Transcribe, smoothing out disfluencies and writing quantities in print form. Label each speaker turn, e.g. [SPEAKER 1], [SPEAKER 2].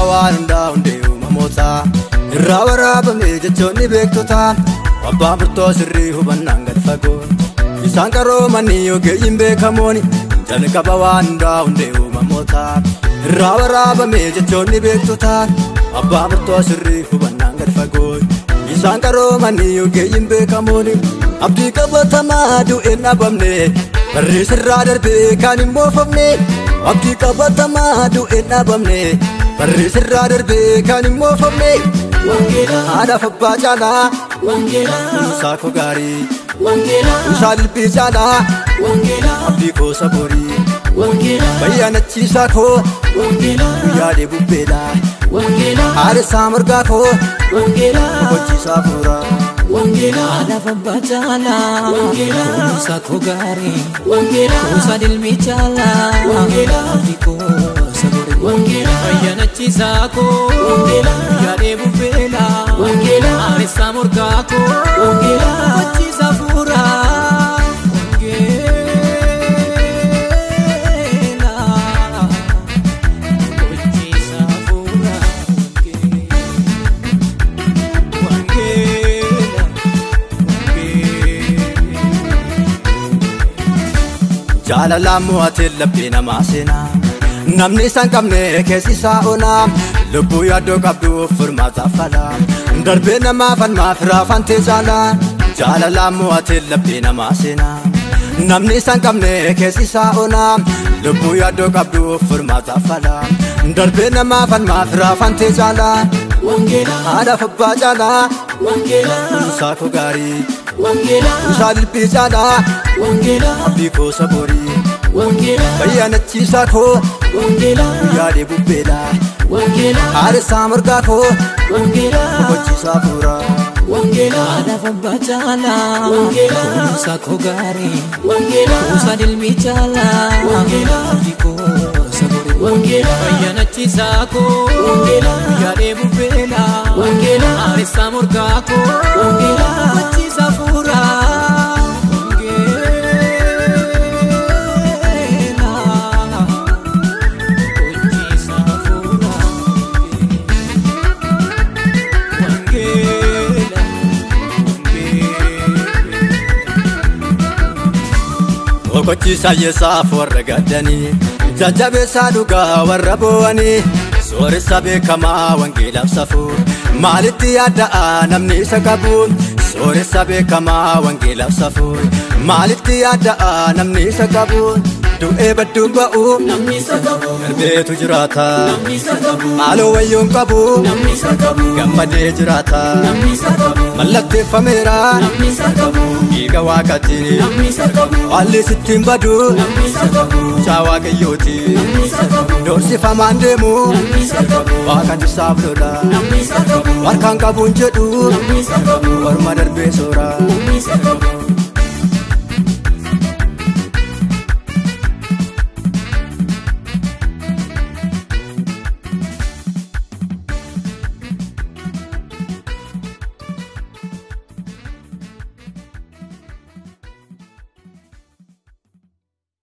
[SPEAKER 1] waan hundaa hundee uumamoota irraa waraabame jechoonni beektota abbaa murtoo sirrii hubannaan gad fagoo isaan qaroomanii ogeeyyiin beekamooni jalqaba waan hundaa hundee uumamoota irraa waraabame jechoonni beektota abbaa murtoo sirrii hubannaan gad fagoo isaan qaroomanii ogeeyyiin beekamooni abdii qabatamaa du'een dhabamne barri sirraa darbee kan hin moofamne abdii qabatamaa du'een dhabamne barri sirraa darbee kan hin moofamne
[SPEAKER 2] Wangeela
[SPEAKER 1] haadhaaf abbaa caalaa
[SPEAKER 2] Wangeela
[SPEAKER 1] kuusaa koo gaarii
[SPEAKER 2] Wangeela
[SPEAKER 1] kuusaa dilbii caalaa
[SPEAKER 2] Wangeela
[SPEAKER 1] abdii koo saborii
[SPEAKER 2] Wangeela
[SPEAKER 1] bayyaanachiisaa koo
[SPEAKER 2] Wangeela
[SPEAKER 1] guyyaa dheebubbeedhaa
[SPEAKER 2] Wangeela
[SPEAKER 1] haadhasaa morgaa koo
[SPEAKER 2] Wangeela
[SPEAKER 1] boqochiisaa fuuraa
[SPEAKER 2] Wangeela
[SPEAKER 3] haadhaaf abbaa caalaa
[SPEAKER 2] Wangeela
[SPEAKER 3] kuusaa koo gaarii
[SPEAKER 2] Wangeela
[SPEAKER 3] kuusaa dilbii caalaa
[SPEAKER 2] Wangeela
[SPEAKER 3] abdii koo saborii
[SPEAKER 2] Wangeela
[SPEAKER 3] bayyaanachiisaa koo
[SPEAKER 2] Wangeela
[SPEAKER 3] guyyaa dheebubbeedhaa
[SPEAKER 2] Wangeela
[SPEAKER 3] haadhasaa morgaa koo
[SPEAKER 2] Wangeela
[SPEAKER 3] boqochiisaa fuuraa
[SPEAKER 1] jaalalaan mo'atee laphee namaa seenaa namni isaan qabne keessi isaa onaa lubbuu yaaddoo qabduuf furmaataaf falaa darbee namaa falmaaf raafantee caalaa jaalalaan mo'atee laphee namaa seenaa namni isaan qabne keessi isaa onaa lubbuu yaaddoo qabduuf furmaataaf falaa darbee namaa falmaaf raafantee caalaa
[SPEAKER 2] Wangeela
[SPEAKER 1] haadhaaf abbaa caalaa
[SPEAKER 2] Wangeela
[SPEAKER 1] kuusaa koo gaarii
[SPEAKER 2] Wangeela
[SPEAKER 1] kuusaa dilbii caalaa
[SPEAKER 2] Wangeela
[SPEAKER 1] abdii koo saborii
[SPEAKER 2] Wangeela
[SPEAKER 1] bayyaanachiisaa koo
[SPEAKER 2] Wangeela
[SPEAKER 1] guyyaa dheebubbeedhaa
[SPEAKER 2] Wangeela
[SPEAKER 1] haadhasaa morgaa koo
[SPEAKER 2] Wangeela
[SPEAKER 1] boqochiisaa fuuraa
[SPEAKER 2] Wangeela
[SPEAKER 3] haadhaaf abbaa caalaa
[SPEAKER 2] Wangeela
[SPEAKER 3] kuusaa koo gaarii
[SPEAKER 2] Wangeela
[SPEAKER 3] kuusaa dilbii caalaa
[SPEAKER 2] Wangeela
[SPEAKER 3] abdii koo saborii
[SPEAKER 2] Wangeela
[SPEAKER 3] bayyaanachiisaa koo
[SPEAKER 2] Wangeela
[SPEAKER 3] guyyaa dheebubbeedhaa
[SPEAKER 2] Wangeela
[SPEAKER 3] haadhasaa morgaa koo
[SPEAKER 2] Wangeela
[SPEAKER 3] boqochiisaa fuuraa
[SPEAKER 1] boqochiisaa yeessaaf warra gaddanii jajjabeessaa dhugaa warra boo'anii sooressa beekamaa wangeelaaf safuu maalitti yaadda'a namni isa qabu sooressa beekamaa wangeelaaf safuu maalitti yaadda'a namni isa qabu du'ee badduun ba'u
[SPEAKER 2] Namni isa qabu
[SPEAKER 1] darbeetu jiraata
[SPEAKER 2] Namni isa qabu
[SPEAKER 1] haaloo wayyoon qabu
[SPEAKER 2] Namni isa qabu
[SPEAKER 1] gammadee jiraata
[SPEAKER 2] Namni isa qabu
[SPEAKER 1] mallatteeffameera
[SPEAKER 2] Namni isa qabu
[SPEAKER 1] dhiiga waaqaatiin
[SPEAKER 2] Namni isa qabu
[SPEAKER 1] haalli sittiin badu
[SPEAKER 2] Namni isa qabu
[SPEAKER 1] caa waaqayyooti
[SPEAKER 2] Namni isa qabu
[SPEAKER 1] doorsifamaan deemu
[SPEAKER 2] Namni isa qabu
[SPEAKER 1] waaqan isaaf lola
[SPEAKER 2] Namni isa qabu
[SPEAKER 1] harkaan qabuun jedhu
[SPEAKER 2] Namni isa qabu
[SPEAKER 1] orma darbee soora